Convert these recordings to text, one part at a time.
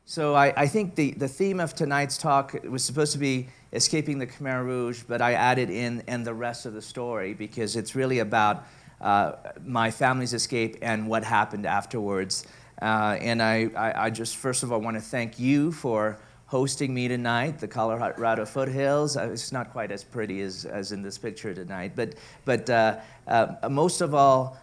So I think the theme of tonight's talk was supposed to be escaping the Khmer Rouge, but I added in "and the rest of the story" because it's really about my family's escape and what happened afterwards. And I just first of all want to thank you for hosting me tonight, the Colorado foothills. It's not quite as pretty as in this picture tonight, but most of all,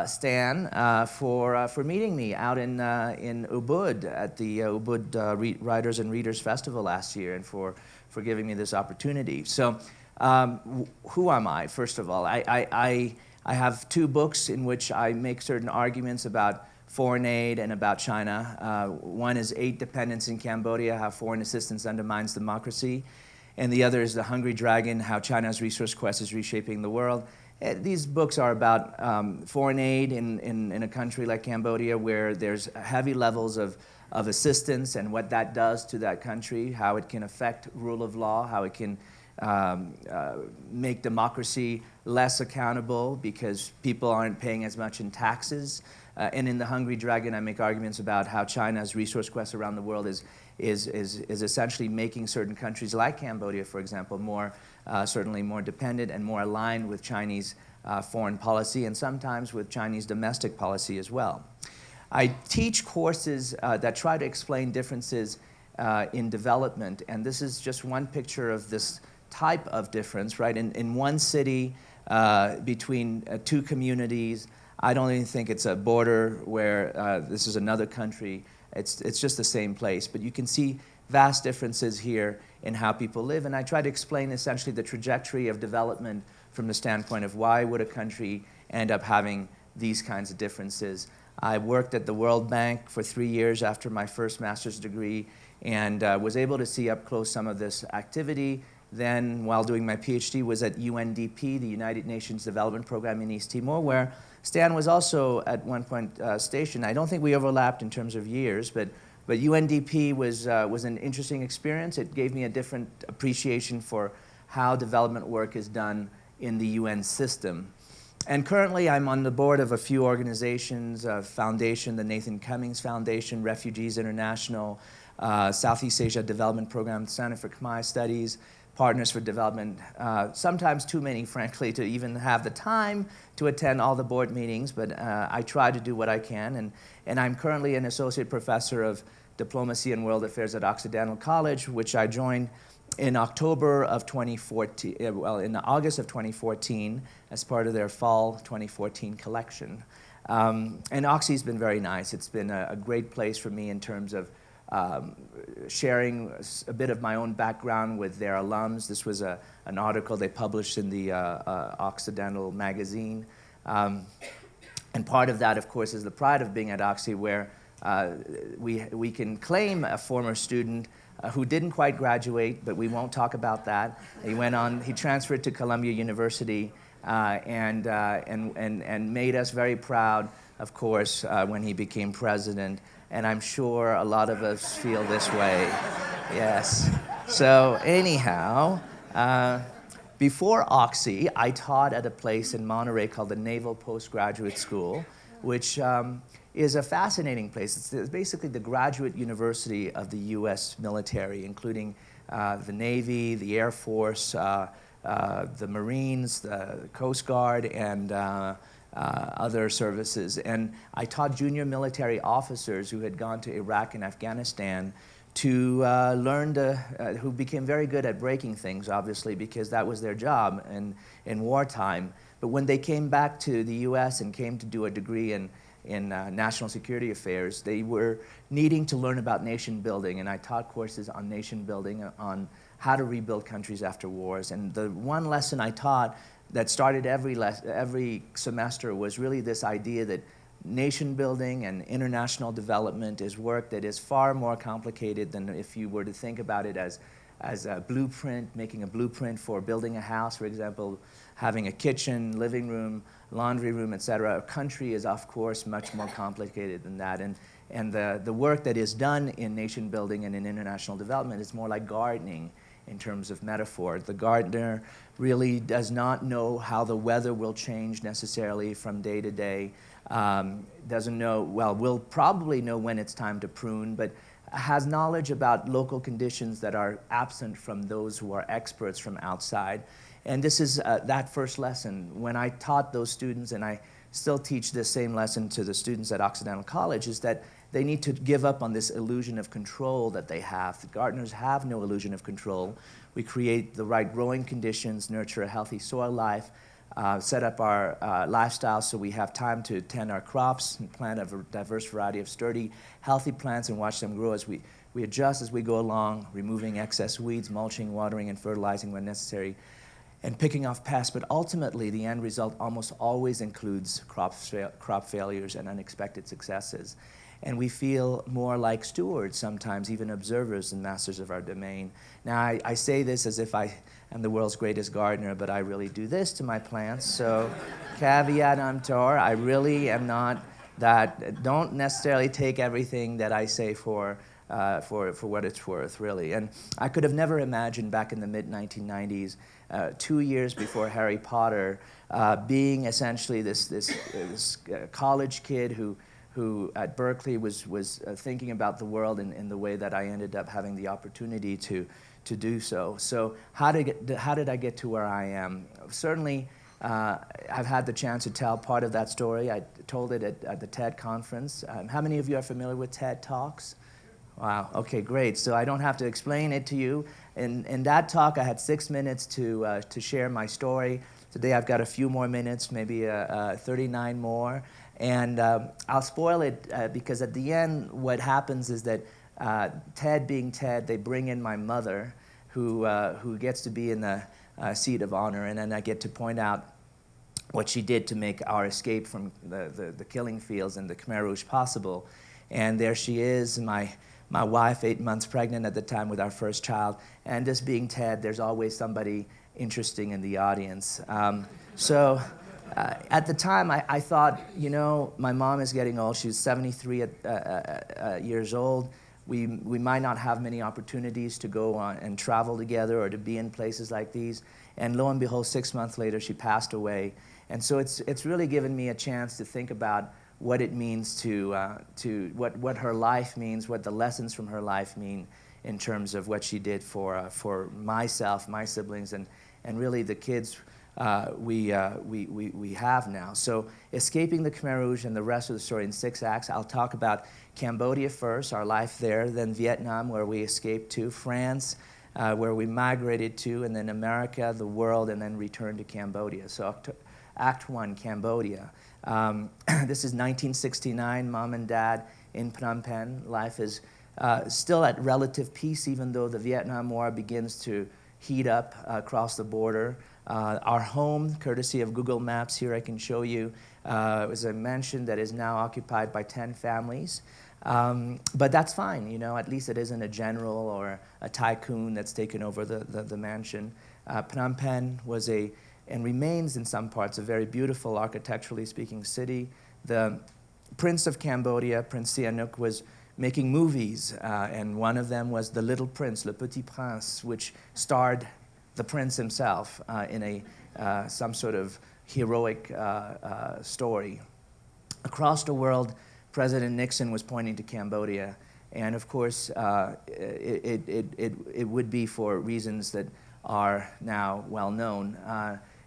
Stan, for meeting me out in Ubud at the Ubud Writers and Readers Festival last year, and for giving me this opportunity. So, who am I? First of all, I have two books in which I make certain arguments about foreign aid and about China. One is Aid Dependence in Cambodia, How Foreign Assistance Undermines Democracy. And the other is The Hungry Dragon, How China's Resource Quest is Reshaping the World. These books are about foreign aid in a country like Cambodia, where there's heavy levels of assistance and what that does to that country, how it can affect rule of law, how it can make democracy less accountable because people aren't paying as much in taxes. And in The Hungry Dragon, I make arguments about how China's resource quest around the world is essentially making certain countries like Cambodia, for example, certainly more dependent and more aligned with Chinese foreign policy, and sometimes with Chinese domestic policy as well. I teach courses that try to explain differences in development, and this is just one picture of this type of difference, right? In one city, between two communities, I don't even think it's a border where this is another country. It's just the same place, but you can see vast differences here in how people live, and I try to explain essentially the trajectory of development from the standpoint of why would a country end up having these kinds of differences. I worked at the World Bank for 3 years after my first master's degree and was able to see up close some of this activity. Then, while doing my Ph.D., was at UNDP, the United Nations Development Program in East Timor, where Stan was also at one point stationed. I don't think we overlapped in terms of years, but UNDP was an interesting experience. It gave me a different appreciation for how development work is done in the UN system. And currently, I'm on the board of a few organizations, a foundation, the Nathan Cummings Foundation, Refugees International, Southeast Asia Development Program, Center for Khmer Studies, Partners for Development, sometimes too many, frankly, to even have the time to attend all the board meetings, but I try to do what I can. And I'm currently an associate professor of diplomacy and world affairs at Occidental College, which I joined in October of 2014, in August of 2014, as part of their fall 2014 collection. And Oxy's been very nice. It's been a great place for me in terms of sharing a bit of my own background with their alums. This was an article they published in the Occidental magazine. And part of that, of course, is the pride of being at Oxy, where we can claim a former student who didn't quite graduate, but we won't talk about that. He transferred to Columbia University and made us very proud, of course, when he became president. And I'm sure a lot of us feel this way. Yes. So anyhow, before Oxy, I taught at a place in Monterey called the Naval Postgraduate School, which is a fascinating place. It's basically the graduate university of the U.S. military, including the Navy, the Air Force, the Marines, the Coast Guard, and other services. And I taught junior military officers who had gone to Iraq and Afghanistan to learn who became very good at breaking things, obviously, because that was their job in wartime. But when they came back to the U.S. and came to do a degree in national security affairs, they were needing to learn about nation building, and I taught courses on nation building, on how to rebuild countries after wars. And the one lesson I taught that started every semester was really this idea that nation building and international development is work that is far more complicated than if you were to think about it as a blueprint, making a blueprint for building a house, for example, having a kitchen, living room, laundry room, etc. A country is, of course, much more complicated than that. And the work that is done in nation building and in international development is more like gardening in terms of metaphor. The gardener really does not know how the weather will change necessarily from day to day. Doesn't know, well, will probably know when it's time to prune, but has knowledge about local conditions that are absent from those who are experts from outside. And this is that first lesson. When I taught those students, and I still teach this same lesson to the students at Occidental College, is that they need to give up on this illusion of control that they have. The gardeners have no illusion of control. We create the right growing conditions, nurture a healthy soil life, set up our lifestyle so we have time to tend our crops and plant a diverse variety of sturdy, healthy plants and watch them grow as we adjust as we go along, removing excess weeds, mulching, watering, and fertilizing when necessary, and picking off pests. But ultimately, the end result almost always includes crop failures and unexpected successes. And we feel more like stewards sometimes, even observers and masters of our domain. Now, I say this as if I am the world's greatest gardener, but I really do this to my plants. So caveat emptor, I really am not that. Don't necessarily take everything that I say for what it's worth, really. And I could have never imagined back in the mid-1990s, 2 years before Harry Potter, being essentially this college kid who at Berkeley was thinking about the world in the way that I ended up having the opportunity to do so. So how did I get to where I am? Certainly, I've had the chance to tell part of that story. I told it at the TED conference. How many of you are familiar with TED Talks? Wow, okay, great. So I don't have to explain it to you. In that talk, I had 6 minutes to share my story. Today I've got a few more minutes, maybe 39 more. And I'll spoil it because at the end, what happens is that Ted being Ted, they bring in my mother, who gets to be in the seat of honor, and then I get to point out what she did to make our escape from the killing fields and the Khmer Rouge possible. And there she is, my wife, 8 months pregnant at the time with our first child. And this being Ted, there's always somebody interesting in the audience. At the time, I thought, you know, my mom is getting old. She's 73 years old. We might not have many opportunities to go on and travel together or to be in places like these. And lo and behold, 6 months later, she passed away. And so it's really given me a chance to think about what it means what her life means, what the lessons from her life mean in terms of what she did for myself, my siblings, and really the kids we have now. So escaping the Khmer Rouge and the rest of the story in 6 acts. I'll talk about Cambodia first, our life there, then Vietnam, where we escaped to, France, where we migrated to, and then America, the world, and then returned to Cambodia. So Act 1, Cambodia. This is 1969, mom and dad in Phnom Penh. Life is still at relative peace, even though the Vietnam War begins to heat up across the border. Our home, courtesy of Google Maps, here I can show you, is a mansion that is now occupied by 10 families. But that's fine, you know, at least it isn't a general or a tycoon that's taken over the mansion. Phnom Penh was and remains in some parts a very beautiful, architecturally speaking, city. The Prince of Cambodia, Prince Sihanouk, was making movies, and one of them was The Little Prince, Le Petit Prince, which starred the prince himself in some sort of heroic story. Across the world, President Nixon was pointing to Cambodia, and of course, it would be for reasons that are now well known.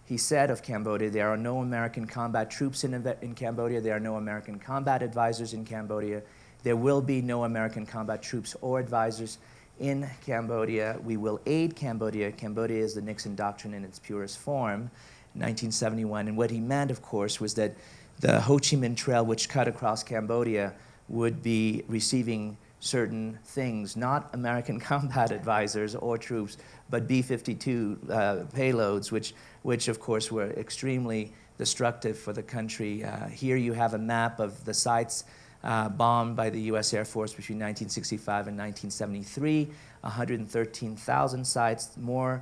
He said of Cambodia, there are no American combat troops in Cambodia, there are no American combat advisors in Cambodia, there will be no American combat troops or advisors in Cambodia. We will aid Cambodia. Cambodia is the Nixon Doctrine in its purest form, 1971. And what he meant, of course, was that the Ho Chi Minh Trail, which cut across Cambodia, would be receiving certain things, not American combat advisors or troops, but B-52 payloads, which of course were extremely destructive for the country. Here you have a map of the sites bombed by the U.S. Air Force between 1965 and 1973, 113,000 sites, more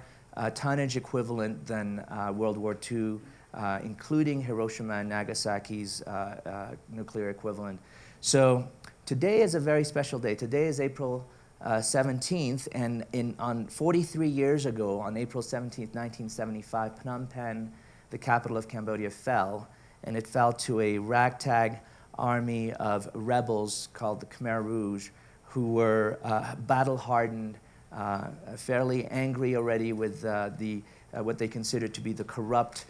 tonnage equivalent than World War II, including Hiroshima and Nagasaki's nuclear equivalent. So today is a very special day. Today is April 17th, and on 43 years ago, on April 17th, 1975, Phnom Penh, the capital of Cambodia, fell, and it fell to a ragtag army of rebels called the Khmer Rouge, who were battle-hardened, fairly angry already with what they considered to be the corrupt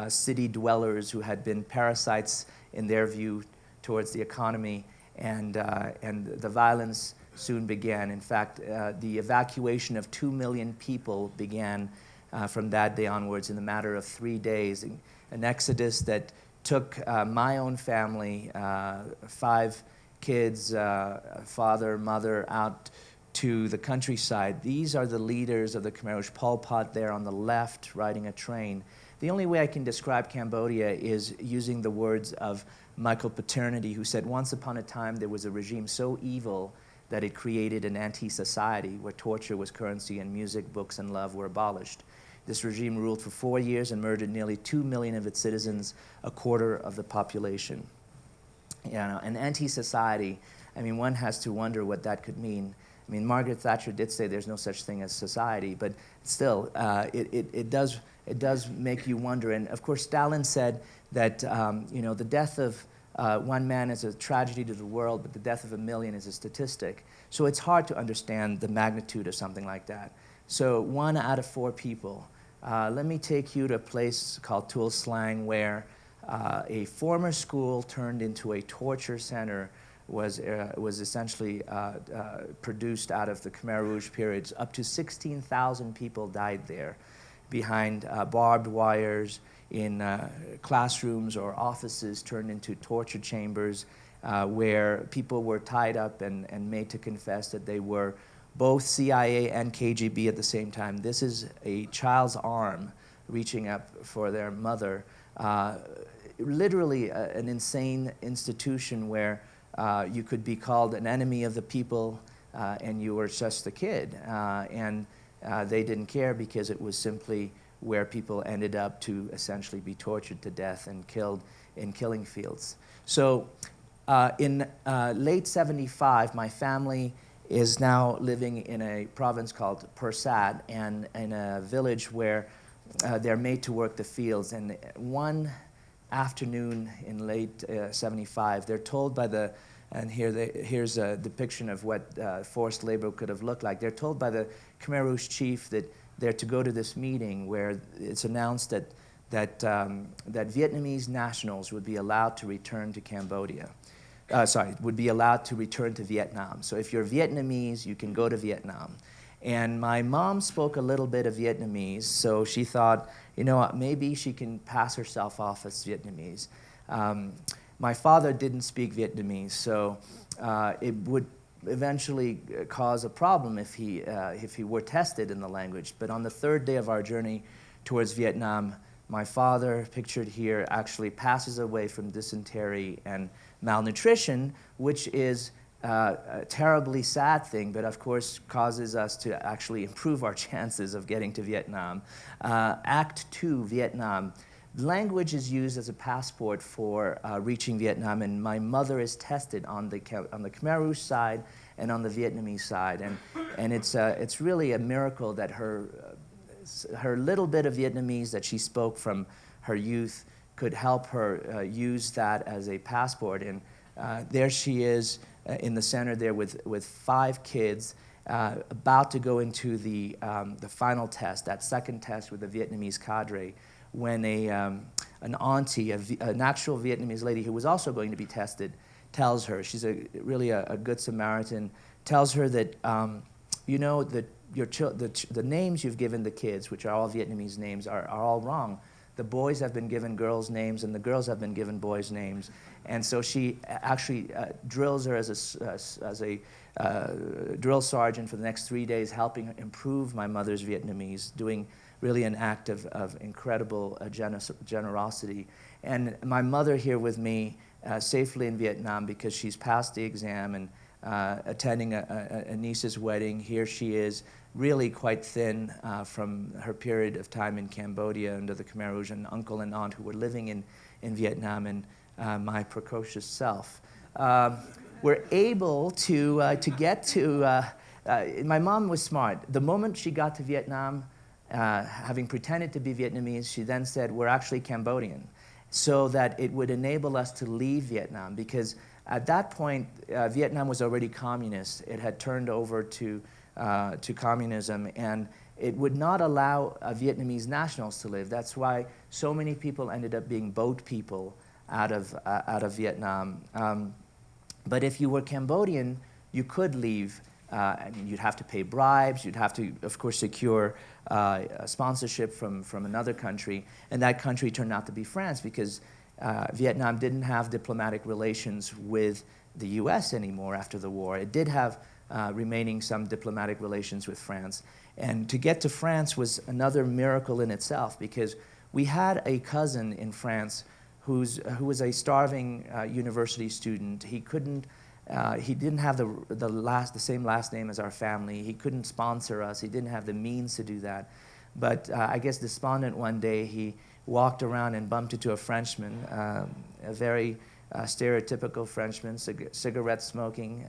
city dwellers who had been parasites in their view towards the economy, and the violence soon began. In fact, the evacuation of 2 million people began from that day onwards in the matter of 3 days, an exodus that took my own family, 5 kids, father, mother, out to the countryside. These are the leaders of the Khmer Rouge. Pol Pot there on the left, riding a train. The only way I can describe Cambodia is using the words of Michael Paternity, who said, once upon a time there was a regime so evil that it created an anti-society where torture was currency and music, books, and love were abolished. This regime ruled for 4 years and murdered nearly 2 million of its citizens, a quarter of the population. You know, an anti-society, I mean, one has to wonder what that could mean. I mean, Margaret Thatcher did say there's no such thing as society, but still, it does make you wonder. And of course, Stalin said that you know, the death of one man is a tragedy to the world, but the death of a million is a statistic. So it's hard to understand the magnitude of something like that. So 1 out of 4 people. Let me take you to a place called Tuol Sleng, where a former school turned into a torture center was essentially produced out of the Khmer Rouge periods. Up to 16,000 people died there behind barbed wires, in classrooms or offices turned into torture chambers where people were tied up and made to confess that they were both CIA and KGB at the same time. This is a child's arm reaching up for their mother. Literally an insane institution where you could be called an enemy of the people and you were just a kid. And they didn't care because it was simply where people ended up to essentially be tortured to death and killed in killing fields. So in late '75, my family is now living in a province called Pursat, and in a village where they're made to work the fields. And one afternoon in late '75, they're told by the, and here's a depiction of what forced labor could have looked like. They're told by the Khmer Rouge chief that they're to go to this meeting where it's announced that Vietnamese nationals would be allowed to return to Cambodia. Would be allowed to return to Vietnam. So if you're Vietnamese, you can go to Vietnam. And my mom spoke a little bit of Vietnamese, so she thought, you know, maybe she can pass herself off as Vietnamese. My father didn't speak Vietnamese, so it would eventually cause a problem if he were tested in the language. But on the 3rd day of our journey towards Vietnam, my father, pictured here, actually passes away from dysentery and malnutrition, which is a terribly sad thing, but of course causes us to actually improve our chances of getting to Vietnam. Act 2, Vietnam. Language is used as a passport for reaching Vietnam, and my mother is tested on the Khmer Rouge side and on the Vietnamese side, and it's really a miracle that her little bit of Vietnamese that she spoke from her youth could help her use that as a passport. And there she is in the center there with 5 kids about to go into the final test, that second test with the Vietnamese cadre, when an auntie, an actual Vietnamese lady who was also going to be tested, tells her, she's really a good Samaritan, tells her that, you know, that the names you've given the kids, which are all Vietnamese names, are all wrong. The boys have been given girls' names, and the girls have been given boys' names. And so she actually drills her as a drill sergeant for the next 3 days, helping improve my mother's Vietnamese, doing really an act of incredible generosity. And my mother here with me safely in Vietnam because she's passed the exam and attending a niece's wedding. Here she is, really quite thin from her period of time in Cambodia under the Khmer Rouge, and uncle and aunt who were living in Vietnam, and my precocious self. We're able to get to, my mom was smart. The moment she got to Vietnam, having pretended to be Vietnamese, she then said, we're actually Cambodian, so that it would enable us to leave Vietnam, because At that point, Vietnam was already communist. It had turned over to communism, and it would not allow Vietnamese nationals to live. That's why so many people ended up being boat people out of Vietnam. But if you were Cambodian, you could leave. I mean, you'd have to pay bribes. You'd have to, of course, secure sponsorship from another country. And that country turned out to be France, because Vietnam didn't have diplomatic relations with the US anymore after the war. It did have remaining some diplomatic relations with France. And to get to France was another miracle in itself, because we had a cousin in France who was a starving university student. He didn't have the same last name as our family. He couldn't sponsor us. He didn't have the means to do that. But I guess despondent one day, he walked around and bumped into a Frenchman, a very stereotypical Frenchman, cigarette smoking,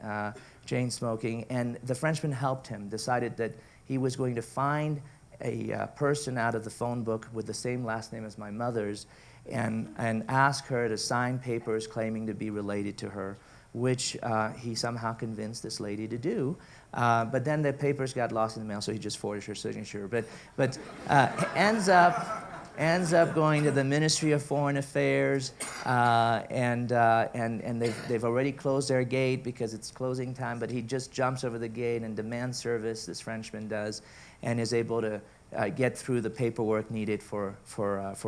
chain smoking, and the Frenchman helped him, decided that he was going to find a person out of the phone book with the same last name as my mother's, and ask her to sign papers claiming to be related to her, which he somehow convinced this lady to do. But then the papers got lost in the mail, so he just forged her signature. But ends up going to the Ministry of Foreign Affairs, and they've already closed their gate because it's closing time, but he just jumps over the gate and demands service, this Frenchman does, and is able to get through the paperwork needed for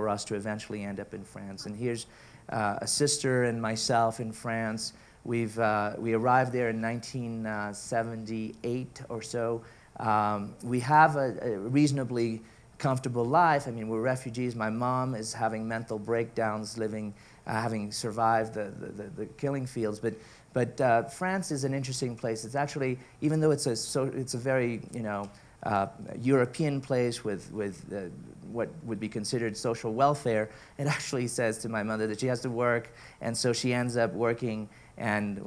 us to eventually end up in France. And here's a sister and myself in France. We arrived there in 1978 or so. We have a reasonably comfortable life. I mean, we're refugees. My mom is having mental breakdowns, having survived the killing fields. But France is an interesting place. It's actually, even though it's a very European place with what would be considered social welfare, it actually says to my mother that she has to work, and so she ends up working and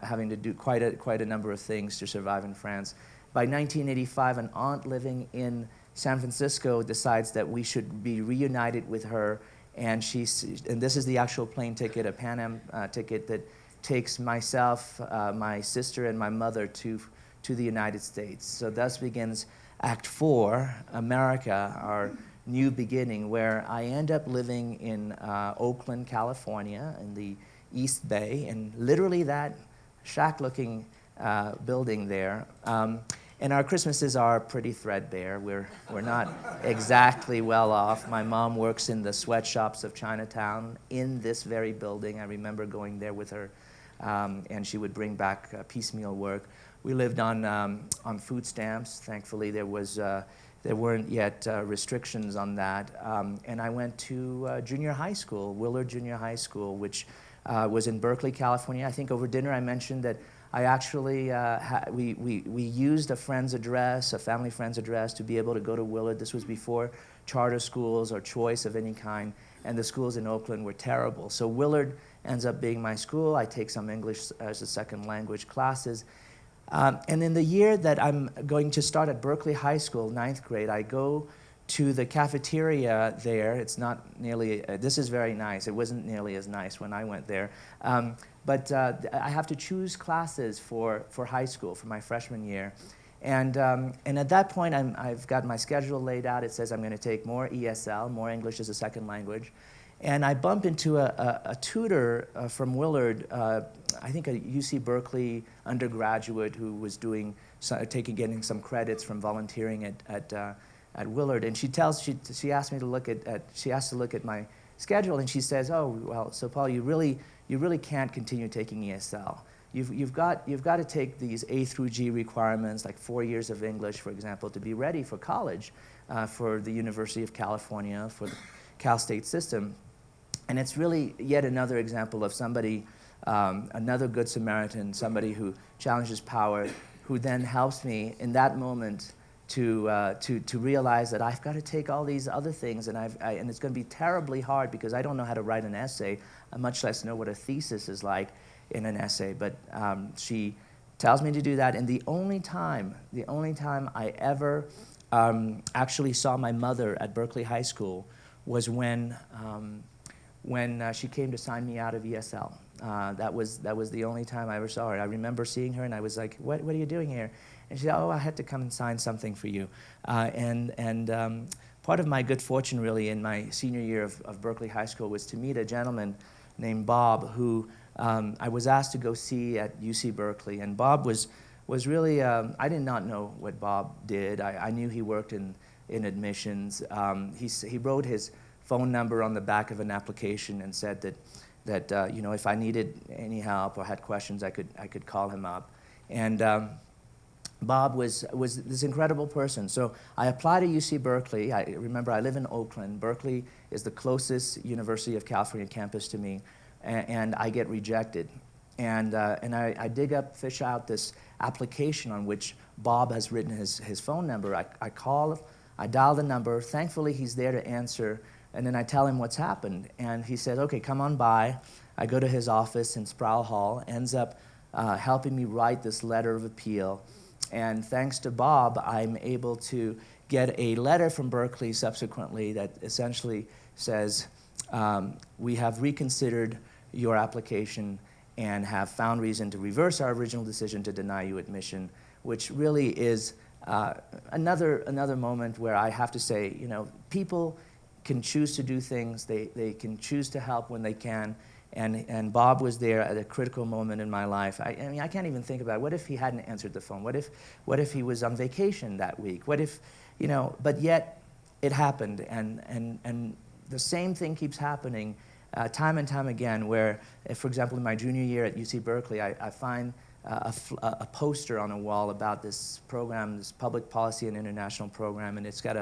having to do quite a number of things to survive in France. By 1985, an aunt living in San Francisco decides that we should be reunited with her, and this is the actual plane ticket, a Pan Am ticket that takes myself, my sister, and my mother to the United States. So thus begins Act 4, America, our new beginning, where I end up living in Oakland, California, in the East Bay, and literally that shack-looking building there. And our Christmases are pretty threadbare. We're not exactly well off. My mom works in the sweatshops of Chinatown in this very building. I remember going there with her, and she would bring back piecemeal work. We lived on food stamps. Thankfully, there weren't yet restrictions on that. And I went to junior high school, Willard Junior High School, which was in Berkeley, California. I think over dinner I mentioned that I actually, we used a friend's address, a family friend's address, to be able to go to Willard. This was before charter schools or choice of any kind, and the schools in Oakland were terrible. So Willard ends up being my school. I take some English as a second language classes. And in the year that I'm going to start at Berkeley High School, 9th grade, I go to the cafeteria there. It's not nearly, this is very nice. It wasn't nearly as nice when I went there. But I have to choose classes for high school, for my freshman year. And at that point, I've got my schedule laid out. It says I'm going to take more ESL, more English as a second language. And I bump into a tutor from Willard, I think a UC Berkeley undergraduate who was getting some credits from volunteering at Willard. And she asked me to look at my schedule, and she says, "Oh, well, so Paul, you really can't continue taking ESL. You've got to take these A through G requirements, like 4 years of English, for example, to be ready for college, for the University of California, for the Cal State system." And it's really yet another example of somebody, another good Samaritan, somebody who challenges power, who then helps me in that moment to realize that I've got to take all these other things, and it's going to be terribly hard because I don't know how to write an essay, much less know what a thesis is like in an essay. But she tells me to do that, and the only time I ever actually saw my mother at Berkeley High School was when she came to sign me out of ESL. That was the only time I ever saw her. I remember seeing her, and I was like, "What are you doing here?" And she said, "Oh, I had to come and sign something for you." Part of my good fortune, really, in my senior year of Berkeley High School was to meet a gentleman named Bob, who I was asked to go see at UC Berkeley. And Bob was really, I did not know what Bob did. I knew he worked in admissions. He wrote his phone number on the back of an application and said that you know, if I needed any help or had questions, I could call him up. And Bob was this incredible person. So I applied to UC Berkeley. I remember I live in Oakland. Berkeley is the closest University of California campus to me, and I get rejected. And I fish out this application on which Bob has written his phone number. I call, I dial the number. Thankfully, he's there to answer, and then I tell him what's happened. And he said, "Okay, come on by." I go to his office in Sproul Hall, ends up helping me write this letter of appeal. And thanks to Bob, I'm able to get a letter from Berkeley subsequently that essentially says, "We have reconsidered your application and have found reason to reverse our original decision to deny you admission," which really is another moment where I have to say, you know, people can choose to do things, they can choose to help when they can, and Bob was there at a critical moment in my life. I mean, I can't even think about it. What if he hadn't answered the phone? What if he was on vacation that week? What if, you know, but yet it happened, and the same thing keeps happening time and time again, where, for example, in my junior year at UC Berkeley, I find a poster on a wall about this program, this public policy and international program, and it's got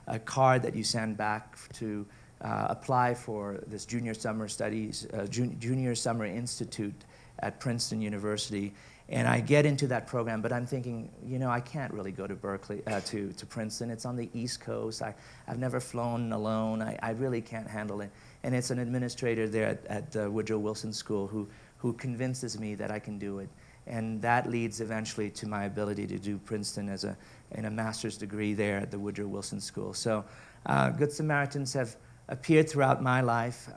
a card that you send back to apply for this junior summer studies, junior summer institute at Princeton University. And I get into that program, but I'm thinking, you know, I can't really go to Berkeley, to Princeton. It's on the East Coast. I've never flown alone. I really can't handle it. And it's an administrator there at Woodrow Wilson School who convinces me that I can do it. And that leads eventually to my ability to do Princeton in a master's degree there at the Woodrow Wilson School. So Good Samaritans have appeared throughout my life.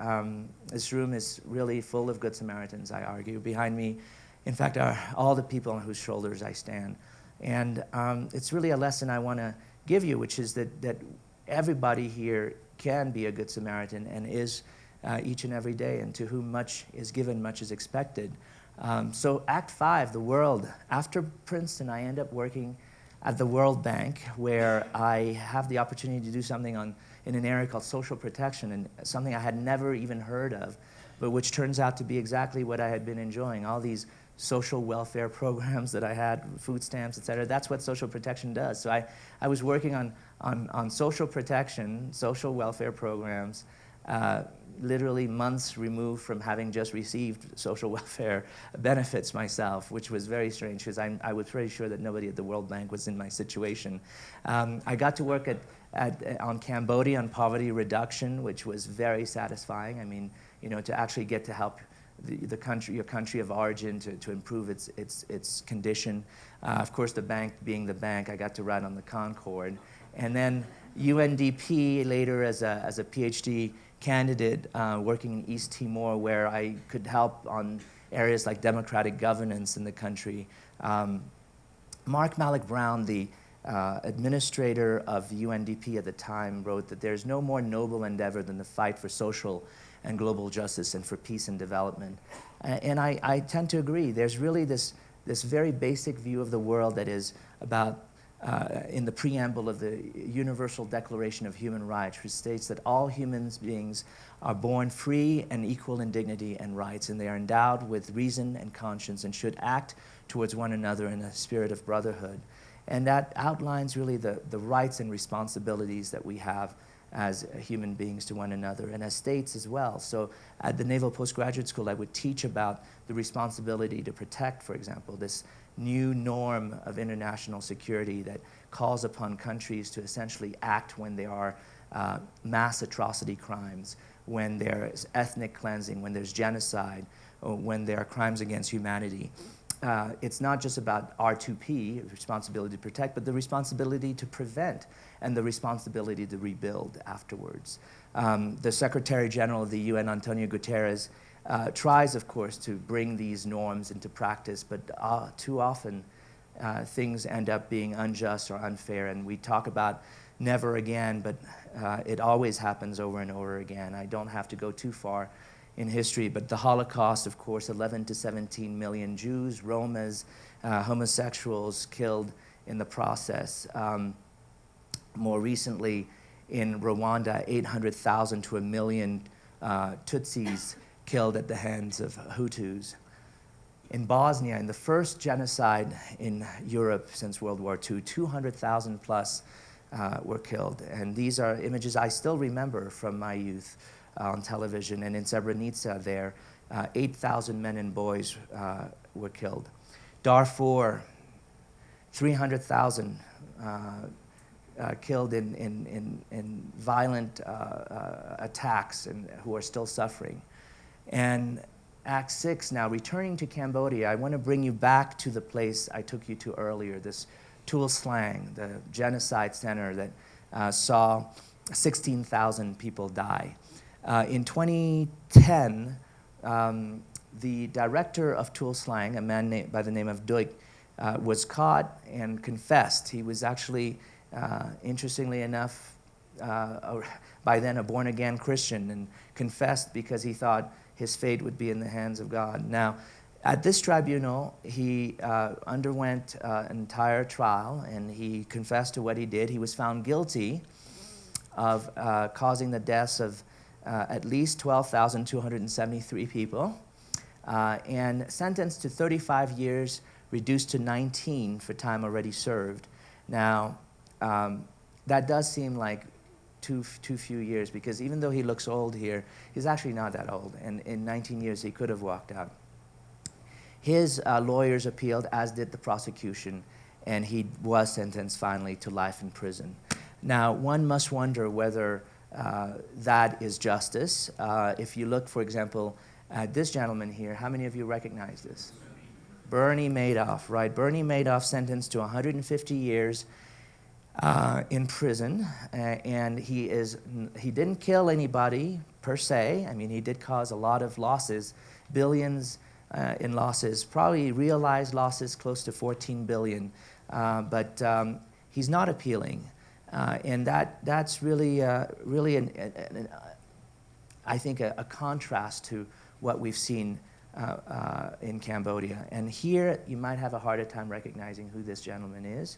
This room is really full of Good Samaritans, I argue. Behind me, in fact, are all the people on whose shoulders I stand. And it's really a lesson I want to give you, which is that everybody here can be a Good Samaritan and is each and every day, and to whom much is given, much is expected. So Act 5, the world. After Princeton, I end up working at the World Bank, where I have the opportunity to do something in an area called social protection, and something I had never even heard of, but which turns out to be exactly what I had been enjoying. All these social welfare programs that I had, food stamps, et cetera. That's what social protection does. So I was working on social protection, social welfare programs, literally months removed from having just received social welfare benefits myself, which was very strange because I was pretty sure that nobody at the World Bank was in my situation. I got to work on Cambodia on poverty reduction, which was very satisfying. I mean, you know, to actually get to help your country of origin to improve its condition. Of course, the bank being the bank, I got to ride on the Concorde. And then UNDP later as a Ph.D. candidate working in East Timor, where I could help on areas like democratic governance in the country. Mark Malloch Brown, the administrator of UNDP at the time, wrote that there's no more noble endeavor than the fight for social and global justice and for peace and development. And I tend to agree. There's really this very basic view of the world that is about, in the preamble of the Universal Declaration of Human Rights, which states that all human beings are born free and equal in dignity and rights, and they are endowed with reason and conscience and should act towards one another in a spirit of brotherhood. And that outlines really the rights and responsibilities that we have as human beings to one another, and as states as well. So at the Naval Postgraduate School, I would teach about the responsibility to protect, for example, this new norm of international security that calls upon countries to essentially act when there are mass atrocity crimes, when there's ethnic cleansing, when there's genocide, or when there are crimes against humanity. It's not just about R2P, responsibility to protect, but the responsibility to prevent and the responsibility to rebuild afterwards. The Secretary General of the UN, Antonio Guterres, tries, of course, to bring these norms into practice, but too often things end up being unjust or unfair. And we talk about never again, but it always happens over and over again. I don't have to go too far in history, but the Holocaust, of course, 11 to 17 million Jews, Romas, homosexuals killed in the process. More recently, in Rwanda, 800,000 to 1 million Tutsis killed at the hands of Hutus. In Bosnia, in the first genocide in Europe since World War II, 200,000 plus were killed. And these are images I still remember from my youth on television. And in Srebrenica there, 8,000 men and boys were killed. Darfur, 300,000 killed in violent attacks and who are still suffering. And Act 6, now returning to Cambodia, I want to bring you back to the place I took you to earlier, this Tuol Sleng, the genocide center that saw 16,000 people die. In 2010, the director of Tuol Sleng, a man by the name of Duik, was caught and confessed. He was actually, interestingly enough, by then a born-again Christian, and confessed because he thought his fate would be in the hands of God. Now, at this tribunal, he underwent an entire trial, and he confessed to what he did. He was found guilty of causing the deaths of at least 12,273 people, and sentenced to 35 years, reduced to 19 for time already served. Now, that does seem like too few years, because even though he looks old here, he's actually not that old, and in 19 years he could have walked out. His lawyers appealed, as did the prosecution, and he was sentenced finally to life in prison. Now, one must wonder whether that is justice. If you look, for example, at this gentleman here, how many of you recognize this? Bernie Madoff, right? Bernie Madoff sentenced to 150 years in prison, and he didn't kill anybody per se. I mean, he did cause a lot of losses, billions in losses, probably realized losses close to 14 billion, but he's not appealing, and that's really, I think, a contrast to what we've seen in Cambodia. And here, you might have a harder time recognizing who this gentleman is.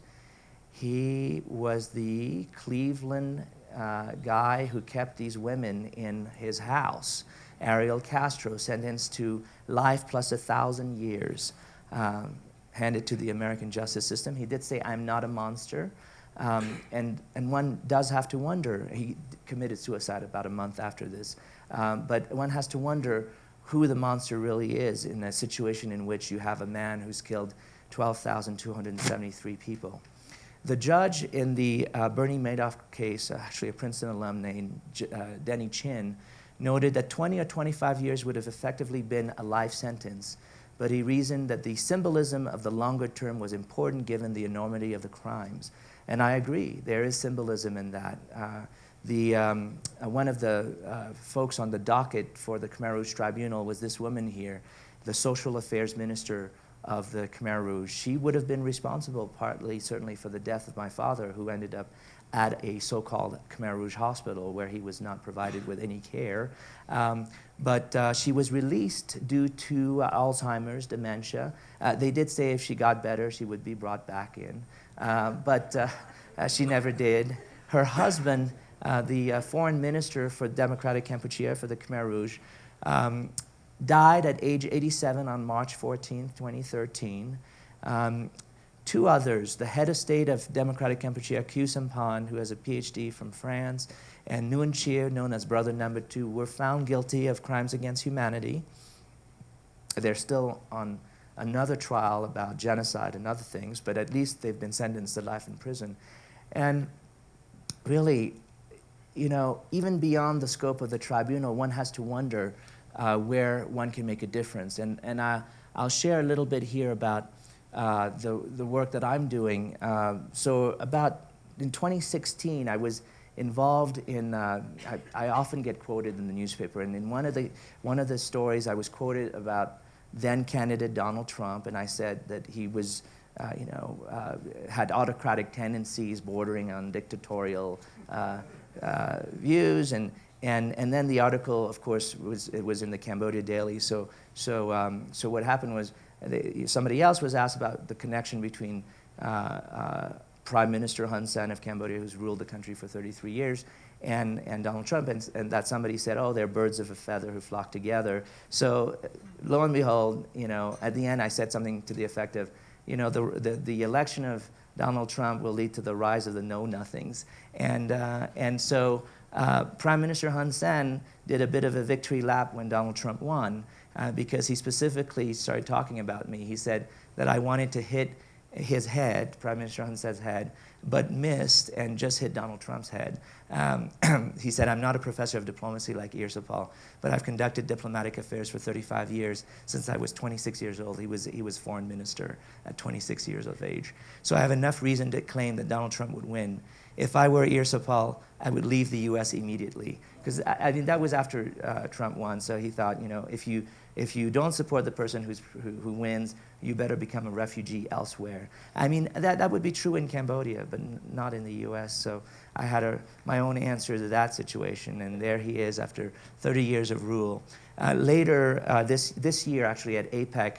He was the Cleveland guy who kept these women in his house. Ariel Castro, sentenced to life plus 1,000 years, handed to the American justice system. He did say, "I'm not a monster." And one does have to wonder. He committed suicide about a month after this. But one has to wonder who the monster really is in a situation in which you have a man who's killed 12,273 people. The judge in the Bernie Madoff case, actually a Princeton alum named Denny Chin, noted that 20 or 25 years would have effectively been a life sentence, but he reasoned that the symbolism of the longer term was important given the enormity of the crimes. And I agree, there is symbolism in that. One of the folks on the docket for the Khmer Rouge Tribunal was this woman here, the social affairs minister of the Khmer Rouge. She would have been responsible partly, certainly, for the death of my father, who ended up at a so-called Khmer Rouge hospital where he was not provided with any care. But she was released due to Alzheimer's, dementia. They did say if she got better, she would be brought back in. But she never did. Her husband, the foreign minister for Democratic Kampuchea, for the Khmer Rouge, died at age 87 on March 14, 2013. Two others, the head of state of Democratic Kampuchea, Khieu Samphan, who has a Ph.D. from France, and Nguyen Chia, known as Brother Number Two, were found guilty of crimes against humanity. They're still on another trial about genocide and other things, but at least they've been sentenced to life in prison. And really, you know, even beyond the scope of the tribunal, one has to wonder where one can make a difference. And I'll share a little bit here about the work that I'm doing. So in 2016, I was involved in, I often get quoted in the newspaper, and in one of the stories I was quoted about then candidate Donald Trump, and I said that he was, had autocratic tendencies bordering on dictatorial views, and then the article, of course, was in the Cambodia Daily. So what happened was somebody else was asked about the connection between Prime Minister Hun Sen of Cambodia, who's ruled the country for 33 years, and Donald Trump, and that somebody said, oh, they're birds of a feather who flock together. So lo and behold, at the end I said something to the effect of, the election of Donald Trump will lead to the rise of the know-nothings. And so Prime Minister Hun Sen did a bit of a victory lap when Donald Trump won, because he specifically started talking about me. He said that I wanted to hit his head, Prime Minister Hun Sen's head, but missed and just hit Donald Trump's head. He said, I'm not a professor of diplomacy like Ear Sophal, but I've conducted diplomatic affairs for 35 years since I was 26 years old. He was foreign minister at 26 years of age. So I have enough reason to claim that Donald Trump would win. If I were Ear Sophal, I would leave the US immediately. Because I mean, that was after Trump won, so he thought, if you don't support the person who wins, you better become a refugee elsewhere. I mean, that would be true in Cambodia, but not in the US. So I had my own answer to that situation, and there he is after 30 years of rule. Later, this year, actually, at APEC,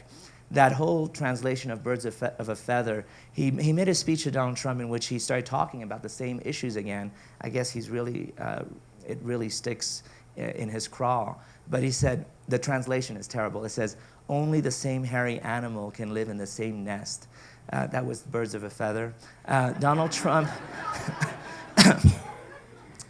that whole translation of Birds of a Feather, he made a speech to Donald Trump in which he started talking about the same issues again. I guess he's really, it really sticks in his craw. But he said, the translation is terrible. It says, only the same hairy animal can live in the same nest. That was Birds of a Feather. Donald Trump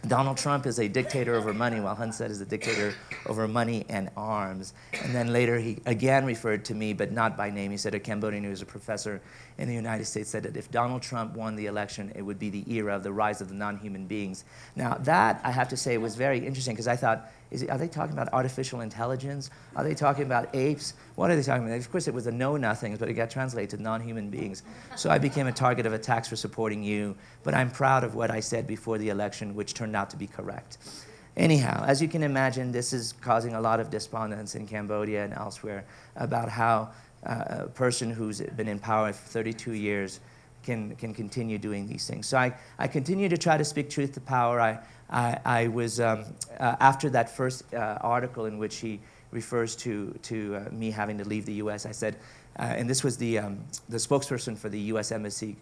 Donald Trump is a dictator over money, while Hun Sen is a dictator over money and arms. And then later he again referred to me, but not by name. He said a Cambodian who was a professor in the United States said that if Donald Trump won the election, it would be the era of the rise of the non-human beings. Now that, I have to say, was very interesting, because I thought, are they talking about artificial intelligence? Are they talking about apes? What are they talking about? Of course, it was the know-nothings, but it got translated to non-human beings. So I became a target of attacks for supporting you, but I'm proud of what I said before the election, which turned out to be correct. Anyhow, as you can imagine, this is causing a lot of despondence in Cambodia and elsewhere about how a person who's been in power for 32 years can continue doing these things. So I continue to try to speak truth to power. I was, after that first article in which he refers to me having to leave the U.S., I said, and this was the spokesperson for the U.S. Embassy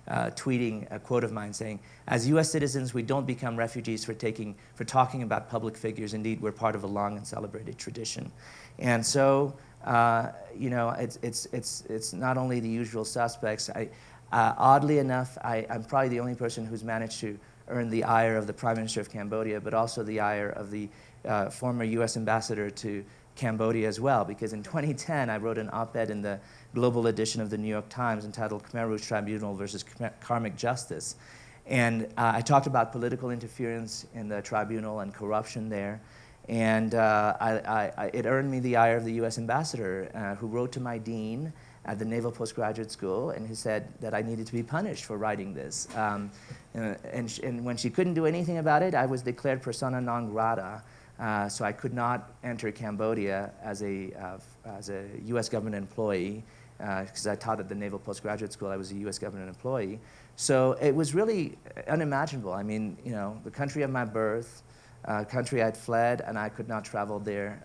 tweeting a quote of mine saying, as U.S. citizens, we don't become refugees for talking about public figures. Indeed, we're part of a long and celebrated tradition. And so, it's not only the usual suspects. Oddly enough, I'm probably the only person who's managed to earn the ire of the Prime Minister of Cambodia, but also the ire of the former U.S. ambassador to Cambodia as well, because in 2010, I wrote an op-ed in the global edition of the New York Times entitled Khmer Rouge Tribunal versus Karmic Justice. And I talked about political interference in the tribunal and corruption there. And it earned me the ire of the U.S. ambassador, who wrote to my dean at the Naval Postgraduate School, and who said that I needed to be punished for writing this. And when she couldn't do anything about it, I was declared persona non grata, so I could not enter Cambodia as a U.S. government employee, because I taught at the Naval Postgraduate School. I was a U.S. government employee. So it was really unimaginable. I mean, the country of my birth, country I'd fled, and I could not travel there,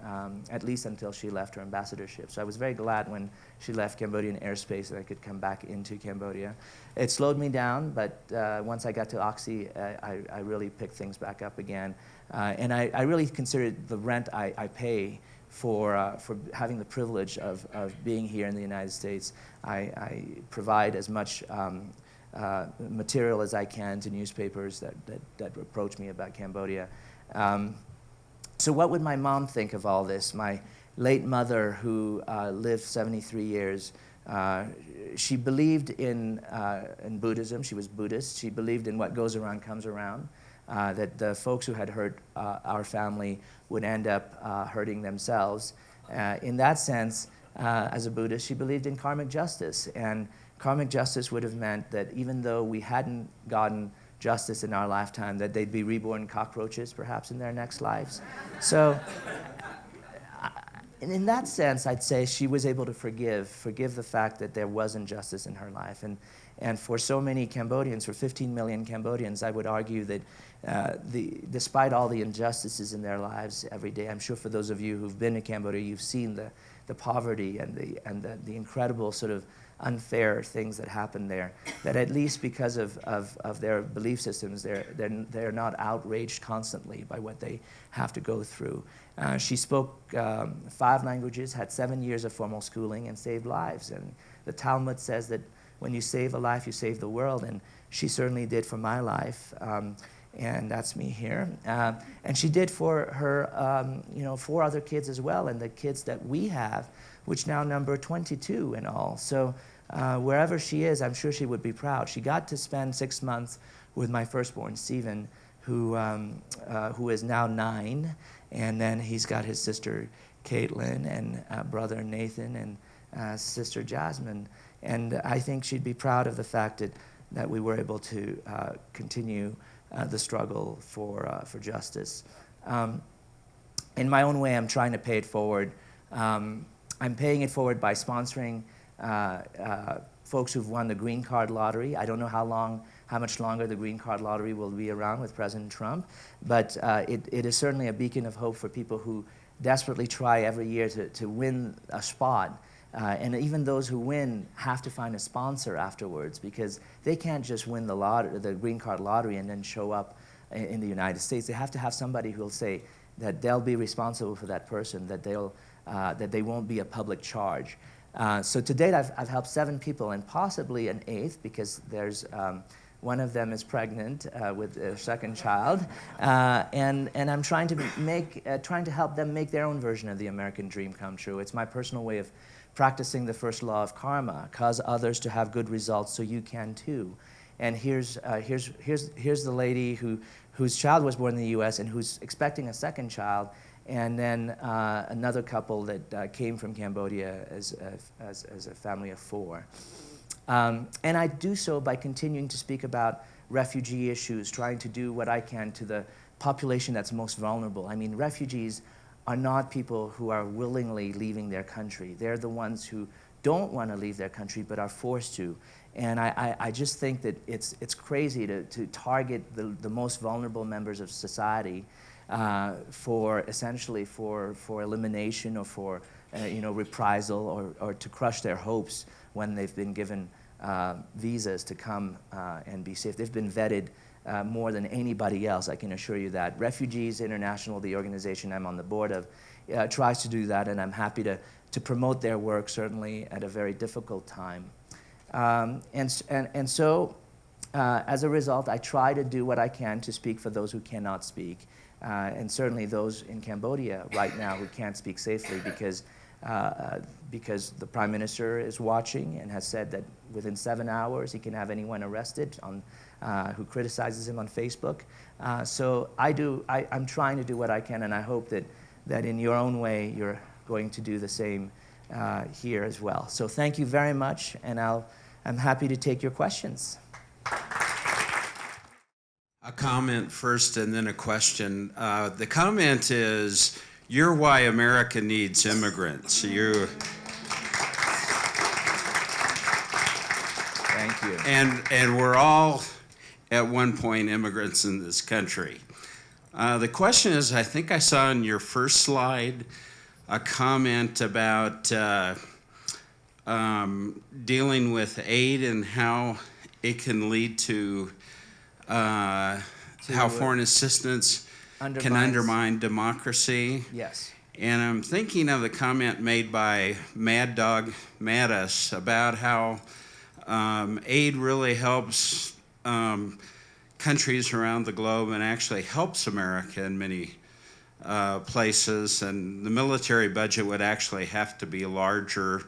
at least until she left her ambassadorship. So I was very glad when she left Cambodian airspace that I could come back into Cambodia. It slowed me down, but once I got to Oxy, I really picked things back up again. And I really consider the rent I pay for having the privilege of being here in the United States. I provide as much material as I can to newspapers that approach me about Cambodia. So what would my mom think of all this? My late mother, who lived 73 years, she believed in Buddhism. She was Buddhist. She believed in what goes around comes around, that the folks who had hurt our family would end up hurting themselves. In that sense, as a Buddhist, she believed in karmic justice. And karmic justice would have meant that even though we hadn't gotten justice in our lifetime, that they'd be reborn cockroaches perhaps in their next lives. So, and in that sense, I'd say she was able to forgive the fact that there wasn't justice in her life. And for so many Cambodians, for 15 million Cambodians, I would argue that despite all the injustices in their lives every day, I'm sure for those of you who've been to Cambodia, you've seen the poverty and the incredible sort of unfair things that happen there, that at least because of their belief systems, they're not outraged constantly by what they have to go through. She spoke 5 languages, had 7 years of formal schooling, and saved lives. And the Talmud says that when you save a life, you save the world, and she certainly did for my life. And that's me here. And she did for her, 4 other kids as well, and the kids that we have, which now number 22 in all. So wherever she is, I'm sure she would be proud. She got to spend 6 months with my firstborn, Stephen, who is now 9, and then he's got his sister, Caitlin, and brother Nathan, and sister Jasmine. And I think she'd be proud of the fact that we were able to continue the struggle for justice. In my own way, I'm trying to pay it forward. I'm paying it forward by sponsoring folks who've won the green card lottery. I don't know how much longer the green card lottery will be around with President Trump, but it is certainly a beacon of hope for people who desperately try every year to win a spot. And even those who win have to find a sponsor afterwards, because they can't just win the green card lottery and then show up in the United States. They have to have somebody who will say that they'll be responsible for that person, that they won't be a public charge. So to date, I've helped 7 people, and possibly an 8th, because there's one of them is pregnant with a second child, and I'm trying to help them make their own version of the American dream come true. It's my personal way of practicing the first law of karma: cause others to have good results so you can too. And here's the lady whose child was born in the U.S. and who's expecting a second child, and then another couple that came from Cambodia as a family of 4. And I do so by continuing to speak about refugee issues, trying to do what I can to the population that's most vulnerable. I mean, refugees are not people who are willingly leaving their country. They're the ones who don't want to leave their country but are forced to. And I just think that it's crazy to target the most vulnerable members of society for essentially for elimination or for reprisal or to crush their hopes when they've been given visas to come and be safe. They've been vetted more than anybody else, I can assure you that. Refugees International, the organization I'm on the board of, tries to do that, and I'm happy to promote their work, certainly at a very difficult time. And so, as a result, I try to do what I can to speak for those who cannot speak, and certainly those in Cambodia right now who can't speak safely because the Prime Minister is watching and has said that within 7 hours he can have anyone arrested who criticizes him on Facebook. So I'm trying to do what I can, and I hope that in your own way you're going to do the same here as well. So thank you very much, and I'm happy to take your questions. A comment first and then a question. The comment is, you're why America needs immigrants. Thank you. And we're all, at one point, immigrants in this country. The question is, I think I saw in your first slide a comment about dealing with aid and how it can lead to how foreign assistance can undermine democracy. Yes. And I'm thinking of the comment made by Mad Dog Mattis about how aid really helps countries around the globe and actually helps America in many places. And the military budget would actually have to be larger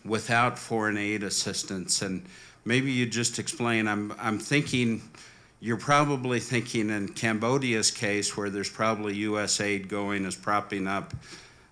without foreign aid assistance. And maybe you just explain, I'm thinking, you're probably thinking in Cambodia's case, where there's probably U.S. aid going, is propping up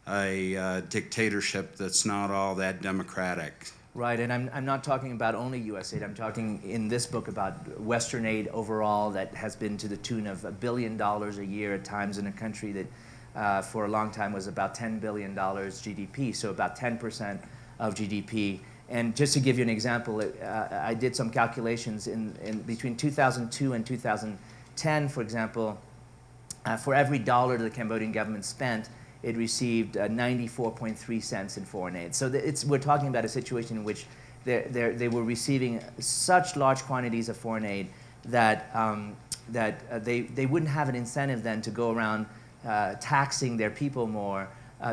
a dictatorship that's not all that democratic. Right, and I'm not talking about only U.S. aid. I'm talking in this book about Western aid overall that has been to the tune of $1 billion a year at times in a country that for a long time was about $10 billion GDP, so about 10% of GDP. And just to give you an example, I did some calculations in between 2002 and 2010, for example, for every dollar the Cambodian government spent, it received 94.3 cents in foreign aid. So we're talking about a situation in which they were receiving such large quantities of foreign aid that, they wouldn't have an incentive then to go around taxing their people more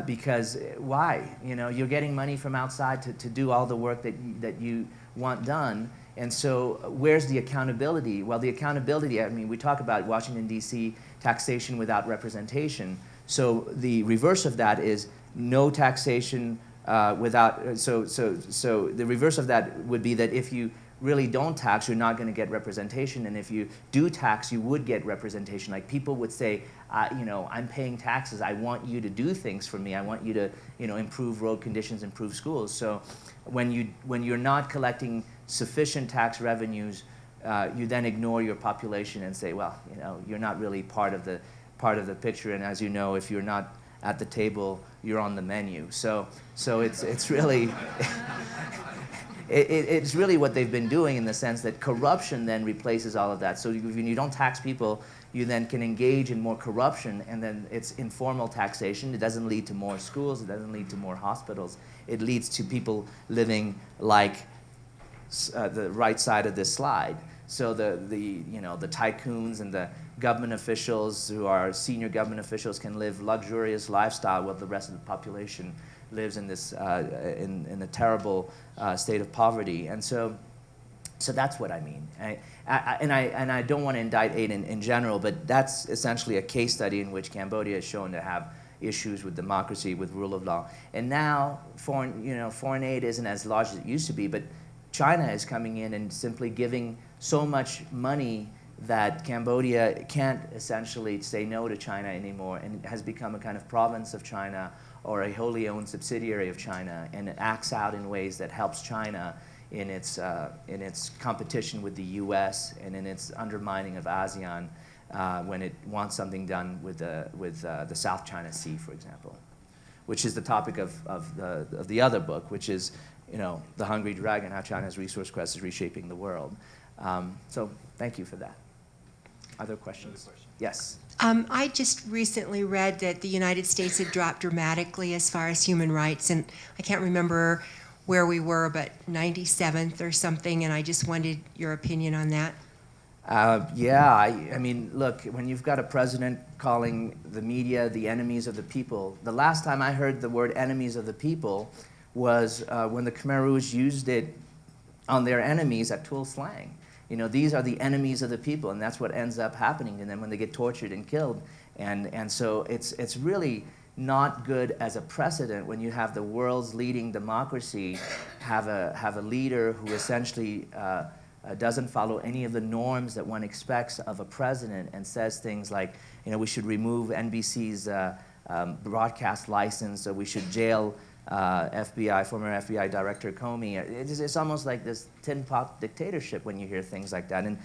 because why? You know, you're getting money from outside to do all the work that you want done. And so where's the accountability? Well, the accountability, I mean, we talk about Washington, D.C. taxation without representation. So the reverse of that is no taxation without, so the reverse of that would be that if you really don't tax, you're not going to get representation. And if you do tax, you would get representation. Like people would say, you know, I'm paying taxes. I want you to do things for me. I want you to, you know, improve road conditions, improve schools. So when you're not collecting sufficient tax revenues, you then ignore your population and say, well, you know, you're not really part of the picture. And as you know, if you're not at the table, you're on the menu. So it's really it's really what they've been doing in the sense that corruption then replaces all of that. So when you don't tax people, you then can engage in more corruption, and then it's informal taxation. It doesn't lead to more schools. It doesn't lead to more hospitals. It leads to people living like the right side of this slide. So you know, the tycoons and the government officials who are senior government officials can live luxurious lifestyle while the rest of the population lives in this in a terrible state of poverty. And so that's what I mean. And I don't want to indict aid in general, but that's essentially a case study in which Cambodia is shown to have issues with democracy, with rule of law. And now foreign aid isn't as large as it used to be, but China is coming in and simply giving so much money that Cambodia can't essentially say no to China anymore, and it has become a kind of province of China or a wholly owned subsidiary of China, and it acts out in ways that helps China in its competition with the U.S. and in its undermining of ASEAN when it wants something done with the South China Sea, for example, which is the topic of the other book, which is, you know, The Hungry Dragon, How China's Resource Quest is Reshaping the World. So thank you for that. Other questions? Yes. I just recently read that the United States had dropped dramatically as far as human rights, and I can't remember where we were, but 97th or something, and I just wanted your opinion on that. Yeah, I mean, look, when you've got a president calling the media the enemies of the people, the last time I heard the word enemies of the people was when the Khmer Rouge used it on their enemies at Tuol Sleng. You know, these are the enemies of the people, and that's what ends up happening to them when they get tortured and killed. And so it's really not good as a precedent when you have the world's leading democracy have a leader who essentially doesn't follow any of the norms that one expects of a president and says things like, you know, we should remove NBC's broadcast license, or we should jail former FBI Director Comey. It's almost like this tin pot dictatorship when you hear things like that. And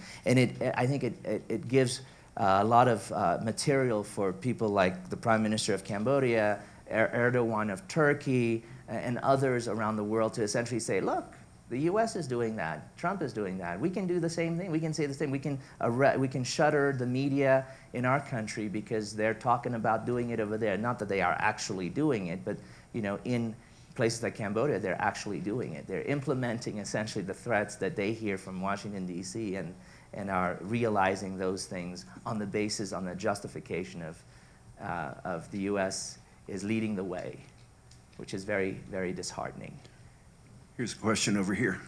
I think it gives a lot of material for people like the Prime Minister of Cambodia, Erdogan of Turkey, and others around the world to essentially say, look, the U.S. is doing that. Trump is doing that. We can do the same thing. We can say the same. We can shutter the media in our country because they're talking about doing it over there. Not that they are actually doing it, but you know, in places like Cambodia, they're actually doing it. They're implementing essentially the threats that they hear from Washington, D.C., and are realizing those things on the justification of the U.S. is leading the way, which is very, very disheartening. Here's a question over here.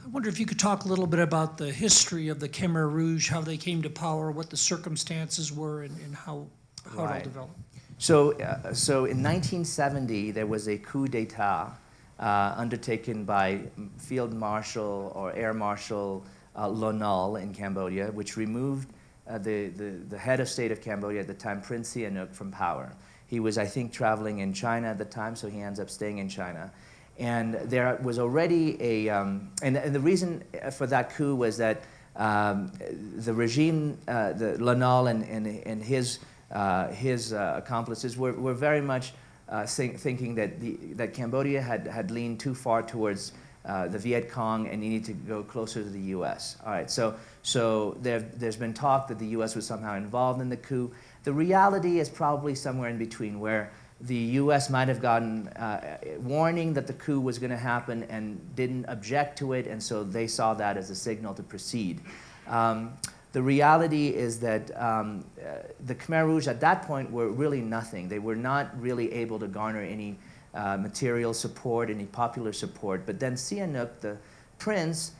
I wonder if you could talk a little bit about the history of the Khmer Rouge, how they came to power, what the circumstances were, and how it all developed. So in 1970, there was a coup d'etat undertaken by Field Marshal or Air Marshal Lon Nol in Cambodia, which removed the head of state of Cambodia at the time, Prince Sihanouk, from power. He was, I think, traveling in China at the time, so he ends up staying in China. And there was already and the reason for that coup was that the regime, the Lanal and his accomplices were very much thinking that Cambodia had leaned too far towards the Viet Cong and needed to go closer to the U.S. All right, so there's been talk that the U.S. was somehow involved in the coup. The reality is probably somewhere in between, where the U.S. might have gotten warning that the coup was going to happen and didn't object to it, and so they saw that as a signal to proceed. The reality is that the Khmer Rouge at that point were really nothing. They were not really able to garner any material support, any popular support. But then Sihanouk, the prince,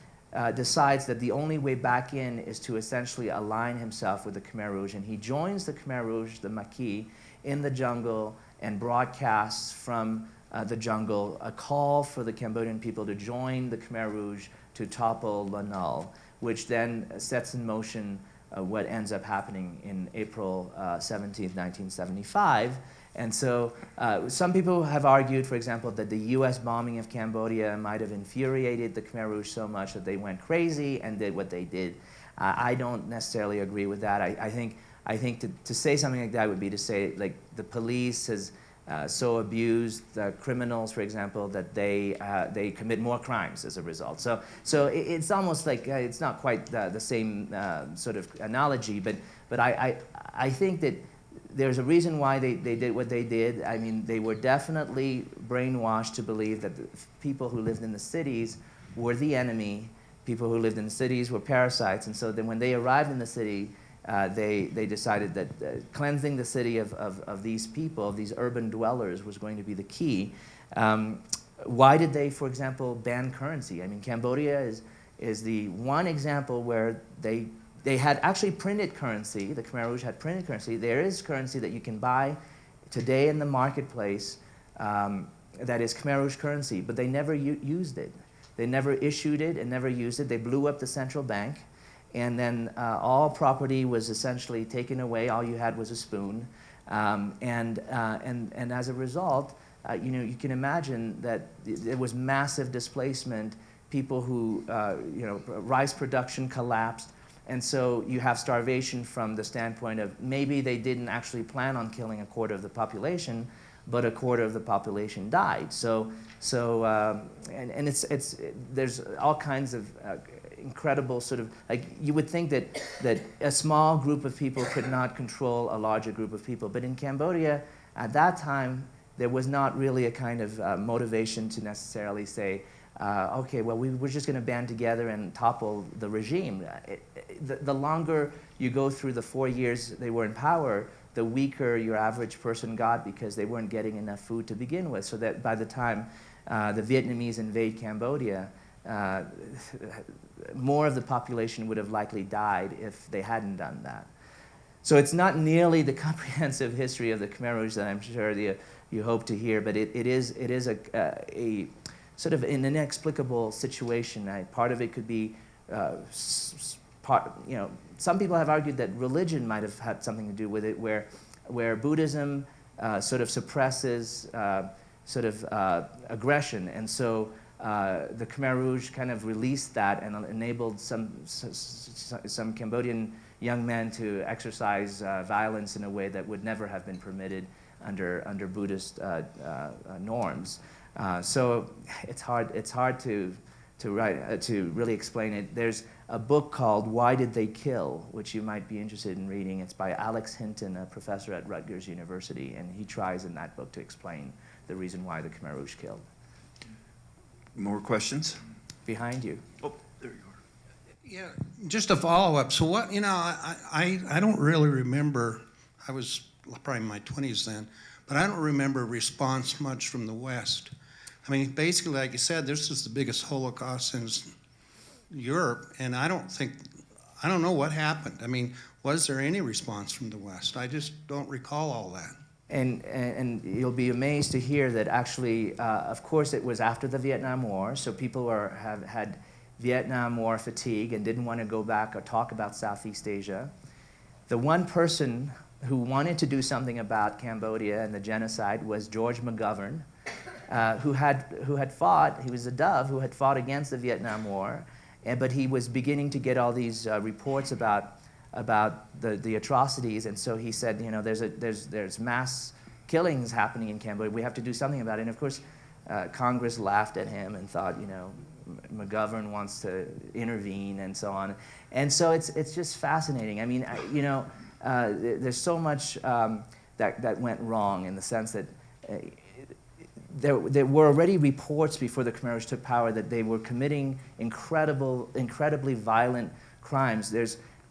decides that the only way back in is to essentially align himself with the Khmer Rouge, and he joins the Khmer Rouge, the Maquis, in the jungle and broadcasts from the jungle a call for the Cambodian people to join the Khmer Rouge to topple Lanal, which then sets in motion what ends up happening in April 17th, 1975. And so some people have argued, for example, that the U.S. bombing of Cambodia might have infuriated the Khmer Rouge so much that they went crazy and did what they did. I don't necessarily agree with that. I think to say something like that would be to say, like, the police has so abused the criminals, for example, that they commit more crimes as a result. So it's almost like it's not quite the same sort of analogy, but I think that there's a reason why they did what they did. I mean, they were definitely brainwashed to believe that the people who lived in the cities were the enemy. People who lived in the cities were parasites, and so then when they arrived in the city, they decided that cleansing the city of these people, of these urban dwellers, was going to be the key. Why did they, for example, ban currency? I mean, Cambodia is the one example where they had actually printed currency. The Khmer Rouge had printed currency. There is currency that you can buy today in the marketplace that is Khmer Rouge currency, but they never used it. They never issued it and never used it. They blew up the central bank, and then all property was essentially taken away. All you had was a spoon, and as a result, you can imagine that there was massive displacement. People who, rice production collapsed, and so you have starvation from the standpoint of maybe they didn't actually plan on killing a quarter of the population, but a quarter of the population died. There's all kinds of incredible sort of, like, you would think that a small group of people could not control a larger group of people, but in Cambodia at that time there was not really a kind of motivation to necessarily say, okay, well, we're just going to band together and topple the regime. The longer you go through the 4 years they were in power, the weaker your average person got because they weren't getting enough food to begin with, so that by the time the Vietnamese invade Cambodia, more of the population would have likely died if they hadn't done that. So it's not nearly the comprehensive history of the Khmer Rouge that I'm sure you hope to hear, but it is a sort of an inexplicable situation. Part of it could be, some people have argued that religion might have had something to do with it, where Buddhism sort of suppresses aggression, and so the Khmer Rouge kind of released that and enabled some Cambodian young men to exercise violence in a way that would never have been permitted under Buddhist norms. So it's hard to really explain it. There's a book called Why Did They Kill, which you might be interested in reading. It's by Alex Hinton, a professor at Rutgers University, and he tries in that book to explain the reason why the Khmer Rouge killed. More questions? Behind you. Oh, there you are. Yeah, just a follow-up. So what, I don't really remember, I was probably in my 20s then, but I don't remember response much from the West. I mean, basically, like you said, this is the biggest Holocaust since Europe, and I don't know what happened. I mean, was there any response from the West? I just don't recall all that. And you'll be amazed to hear that actually, of course, it was after the Vietnam War, so people had Vietnam War fatigue and didn't want to go back or talk about Southeast Asia. the one person who wanted to do something about Cambodia and the genocide was George McGovern, who had fought. He was a Dove who had fought against the Vietnam War, but he was beginning to get all these reports about the atrocities, and so he said, you know, there's mass killings happening in Cambodia. We have to do something about it. And of course, Congress laughed at him and thought, you know, McGovern wants to intervene and so on. And so it's just fascinating. I mean, you know, there's so much that went wrong in the sense that there were already reports before the Khmer Rouge took power that they were committing incredibly violent crimes. There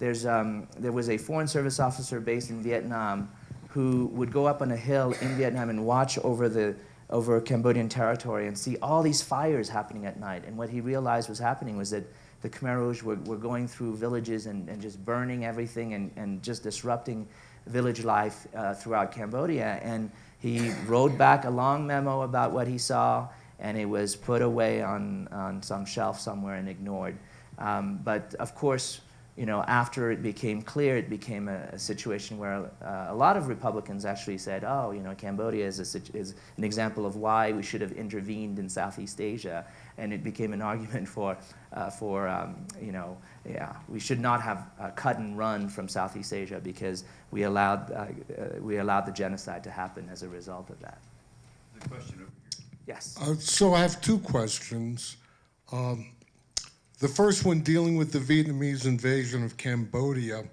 was a Foreign Service officer based in Vietnam who would go up on a hill in Vietnam and watch over Cambodian territory and see all these fires happening at night. And what he realized was happening was that the Khmer Rouge were going through villages and just burning everything and just disrupting village life throughout Cambodia. And he wrote back a long memo about what he saw, and it was put away on some shelf somewhere and ignored. But of course, you know, after it became clear, it became a situation where a lot of Republicans actually said, oh, you know, Cambodia is an example of why we should have intervened in Southeast Asia. And it became an argument for you know, yeah, we should not have cut and run from Southeast Asia because we allowed the genocide to happen as a result of that. The question over here. Yes. So I have two questions. The first one dealing with the Vietnamese invasion of Cambodia,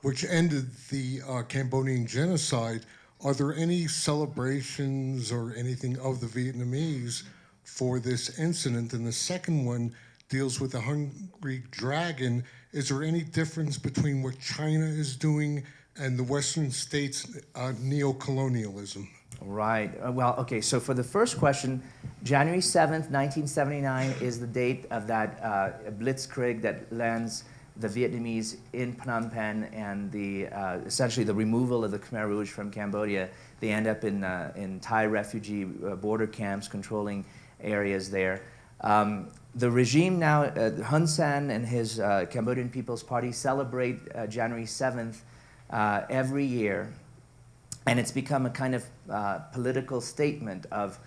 which ended the Cambodian genocide. Are there any celebrations or anything of the Vietnamese for this incident? And the second one deals with the Hungry Dragon. Is there any difference between what China is doing and the Western states' neocolonialism? Right. Well, okay, so for the first question, January 7th, 1979 is the date of that blitzkrieg that lands the Vietnamese in Phnom Penh and essentially the removal of the Khmer Rouge from Cambodia. They end up in Thai refugee border camps controlling areas there. The regime now, Hun Sen and his Cambodian People's Party celebrate January 7th every year. And it's become a kind of political statement of,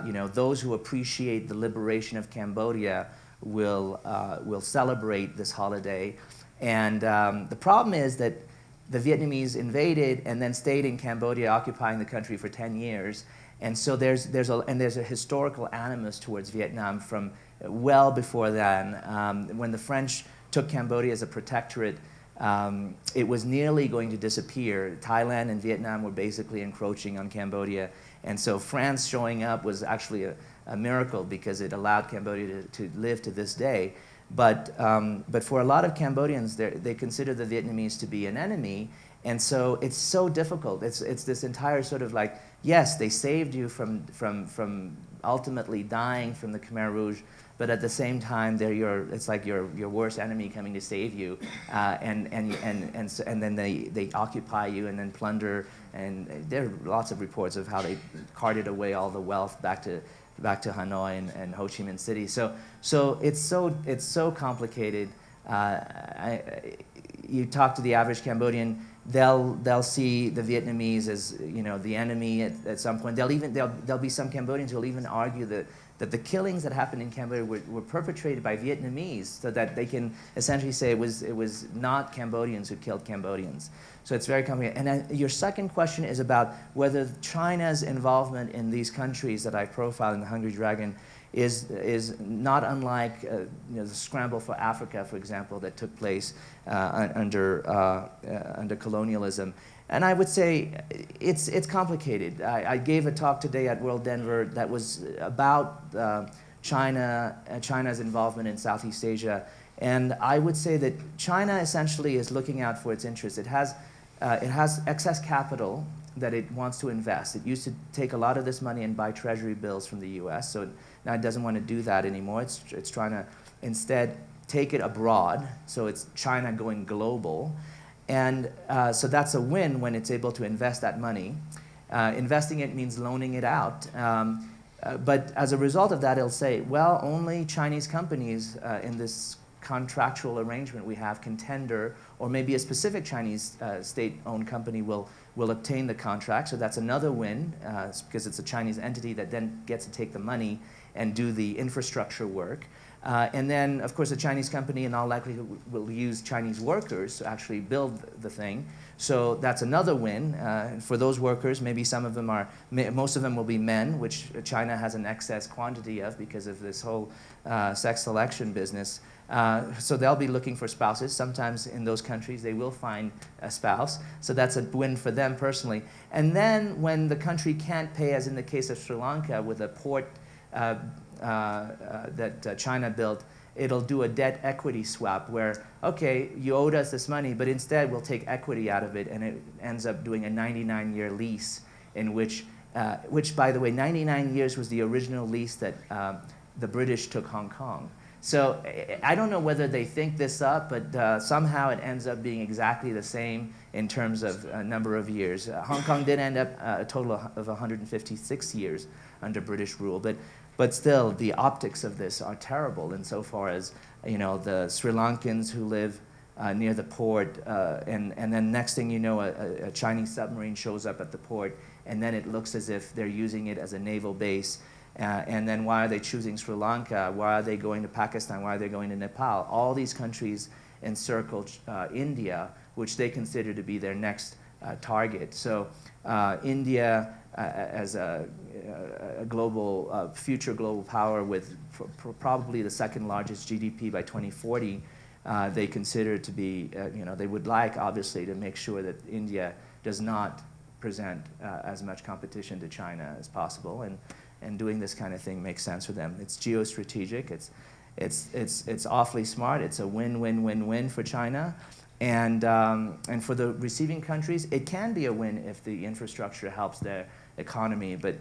you know, those who appreciate the liberation of Cambodia will celebrate this holiday. And the problem is that the Vietnamese invaded and then stayed in Cambodia, occupying the country for 10 years. And so there's a historical animus towards Vietnam from well before then. When the French took Cambodia as a protectorate, it was nearly going to disappear. Thailand and Vietnam were basically encroaching on Cambodia. And so France showing up was actually a miracle because it allowed Cambodia to live to this day. But for a lot of Cambodians, they consider the Vietnamese to be an enemy. And so it's so difficult. It's this entire sort of like, yes, they saved you from ultimately dying from the Khmer Rouge, but at the same time, it's like your worst enemy coming to save you, and then they occupy you and then plunder, and there are lots of reports of how they carted away all the wealth back to Hanoi and Ho Chi Minh City. So it's so complicated. You talk to the average Cambodian, they'll see the Vietnamese as, you know, the enemy at some point. There'll be some Cambodians who'll even argue that the killings that happened in Cambodia were perpetrated by Vietnamese, so that they can essentially say it was not Cambodians who killed Cambodians. So it's very complicated. And then your second question is about whether China's involvement in these countries that I profiled in The Hungry Dragon is not unlike you know, the scramble for Africa, for example, that took place under colonialism. And I would say it's complicated. I gave a talk today at World Denver that was about China's involvement in Southeast Asia. And I would say that China essentially is looking out for its interests. It has excess capital that it wants to invest. It used to take a lot of this money and buy treasury bills from the US, so now it doesn't want to do that anymore. It's trying to instead take it abroad, so it's China going global. And so that's a win when it's able to invest that money. Investing it means loaning it out. But as a result of that, it'll say, well, only Chinese companies in this contractual arrangement we have can tender, or maybe a specific Chinese state-owned company will obtain the contract. So that's another win because it's a Chinese entity that then gets to take the money and do the infrastructure work. And then, of course, a Chinese company in all likelihood will use Chinese workers to actually build the thing. So that's another win. For those workers, maybe some of them are, most of them will be men, which China has an excess quantity of because of this whole sex selection business. So they'll be looking for spouses. Sometimes in those countries they will find a spouse. So that's a win for them personally. And then when the country can't pay, as in the case of Sri Lanka with a port that China built, it'll do a debt equity swap where, okay, you owed us this money, but instead we'll take equity out of it, and it ends up doing a 99-year lease in which, by the way, 99 years was the original lease that the British took Hong Kong. So I don't know whether they think this up, but somehow it ends up being exactly the same in terms of number of years. Hong Kong did end up a total of 156 years under British rule, but still the optics of this are terrible insofar as, you know, the Sri Lankans who live near the port, and then next thing you know, a Chinese submarine shows up at the port, and then it looks as if they're using it as a naval base. And then why are they choosing Sri Lanka? Why are they going to Pakistan? Why are they going to Nepal? All these countries encircle India, which they consider to be their next target. So India, as a global, future global power with probably the second largest GDP by 2040, they consider to be, you know, they would like, obviously, to make sure that India does not present as much competition to China as possible. And doing this kind of thing makes sense for them. It's geostrategic. It's awfully smart. It's a win-win-win-win for China, and for the receiving countries, it can be a win if the infrastructure helps their economy. But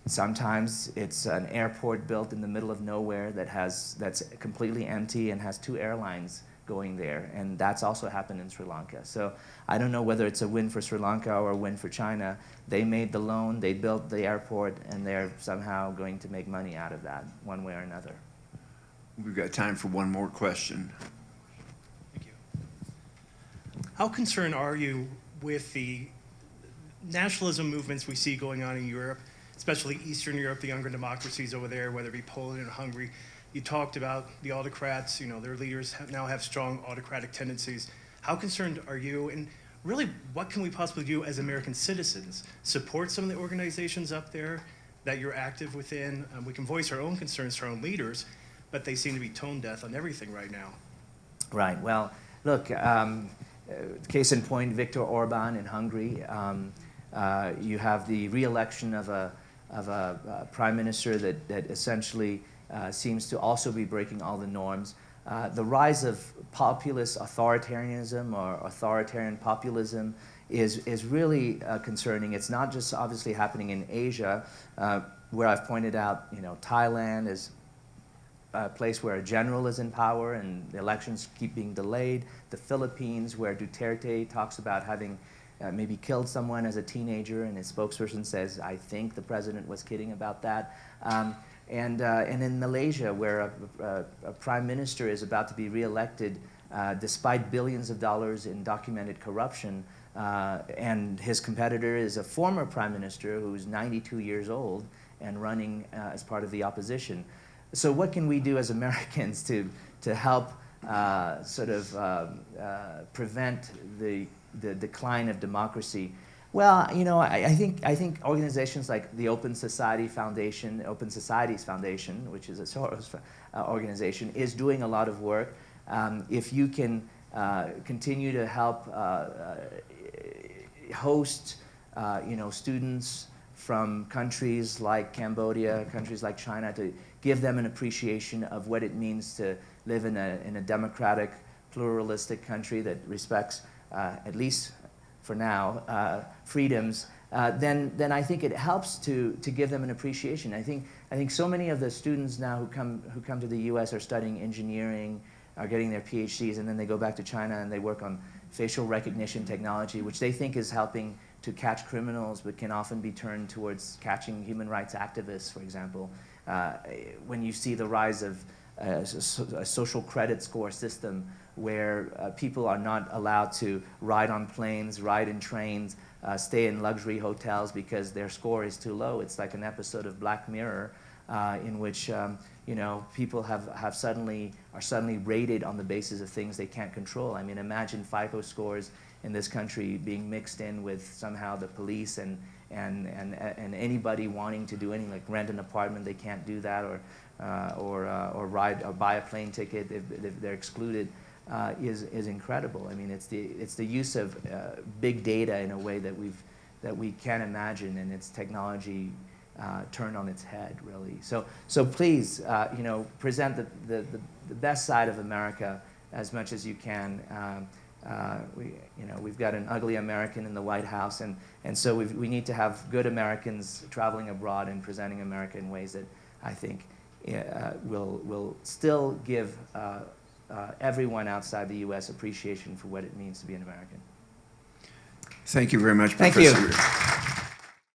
sometimes it's an airport built in the middle of nowhere that's completely empty and has 2 airlines going there, and that's also happened in Sri Lanka. So I don't know whether it's a win for Sri Lanka or a win for China. They made the loan, they built the airport, and they're somehow going to make money out of that one way or another. We've got time for one more question. Thank you. How concerned are you with the nationalism movements we see going on in Europe, especially Eastern Europe, the younger democracies over there, whether it be Poland or Hungary? You talked about the autocrats, you know, their leaders now have strong autocratic tendencies. How concerned are you? And really, what can we possibly do as American citizens? Support some of the organizations up there that you're active within? We can voice our own concerns to our own leaders, but they seem to be tone deaf on everything right now. Right. Well, look, case in point, Viktor Orban in Hungary. You have the re-election of a prime minister that essentially seems to also be breaking all the norms. The rise of populist authoritarianism or authoritarian populism is really concerning. It's not just obviously happening in Asia, where I've pointed out, you know, Thailand is a place where a general is in power and the elections keep being delayed. The Philippines, where Duterte talks about having maybe killed someone as a teenager, and his spokesperson says, I think the president was kidding about that. And in Malaysia, where a prime minister is about to be reelected despite billions of dollars in documented corruption, and his competitor is a former prime minister who's 92 years old and running as part of the opposition. So what can we do as Americans to help sort of prevent the decline of democracy? Well, you know, I think organizations like the Open Societies Foundation, which is a Soros organization, is doing a lot of work. If you can continue to help host, you know, students from countries like Cambodia, countries like China, to give them an appreciation of what it means to live in a democratic, pluralistic country that respects, at least for now, freedoms, then I think it helps to give them an appreciation. I think so many of the students now who come to the U.S. are studying engineering, are getting their PhDs, and then they go back to China and they work on facial recognition technology, which they think is helping to catch criminals, but can often be turned towards catching human rights activists, for example. When you see the rise of a social credit score system where people are not allowed to ride on planes, ride in trains, stay in luxury hotels because their score is too low. It's like an episode of Black Mirror in which people are suddenly rated on the basis of things they can't control. I mean, imagine FICO scores in this country being mixed in with somehow the police and anybody wanting to do anything, like rent an apartment, they can't do that, or ride or buy a plane ticket if they're excluded. Is incredible. I mean, it's the use of big data in a way that we can't imagine, and it's technology turned on its head, really. So please, present the best side of America as much as you can. We've got an ugly American in the White House, and so we need to have good Americans traveling abroad and presenting America in ways that I think will still give everyone outside the U.S. appreciation for what it means to be an American. Thank you very much, Thank Professor. you.